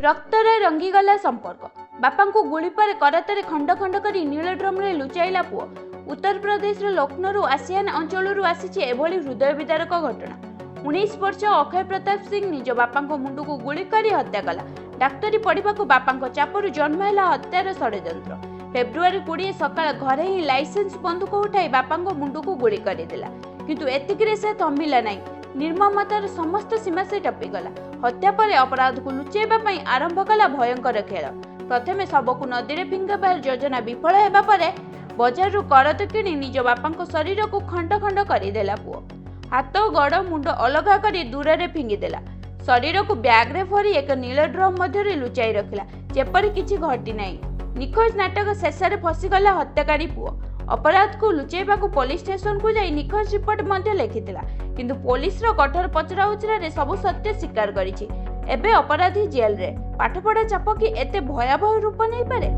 रक्तरे रंगीगला संपर्क बापा को गुली पर करतरे खंड खंड कर नील ड्रम रे लुचाइला पुओ। उत्तर प्रदेश लखनऊ आसियान अंचल आसी एभली हृदय विदारक घटना। 19 वर्ष अक्षय प्रताप सिंह निज बापा मुंड को गुली कर हत्या कला। डाक्तरी पढ़ा बापा चापू जन्म है हत्यार षड्यंत्र। फेब्रुआरी 20 सकाळ घरे ही लाइसेंस बंदूक उठाई बापा मुंड को गुली करदेला, किंतु एतिकरे से थमिला नहीं। निर्ममतार समस्त सीमा से टपीगला। हत्या पर अपराध को लुचेबा पई आरंभ कला भयंकर खेल। प्रथमे शवकु नदी में फिंगाबार योजना विफल हेबा परे बजार करत किणी निज बापा शरीर को खंड खंड करदेला पुओ। हाथ गड़ मुंड अलगा करी दूर में फिंगिदेला। शरीर को ब्याग रे भरी एक नील ड्रम मध्य लुचाई रखिला, जेपरी किछि घटी नाही। निखोज नाटक शेष में फसीगला हत्याकारी पुओ। अपराध को लुचेबा को पुलिस स्टेशन को जाई निखोज रिपोर्ट मध्य लिखिथिला, किंतु पुलिस रो कठोर पचरा उचरा रे सब सत्य स्वीकार करिछि। एबे अपराधी जेल रे। पाठपढ़ा चाप कि एते भयावह रूप नहीं पारे।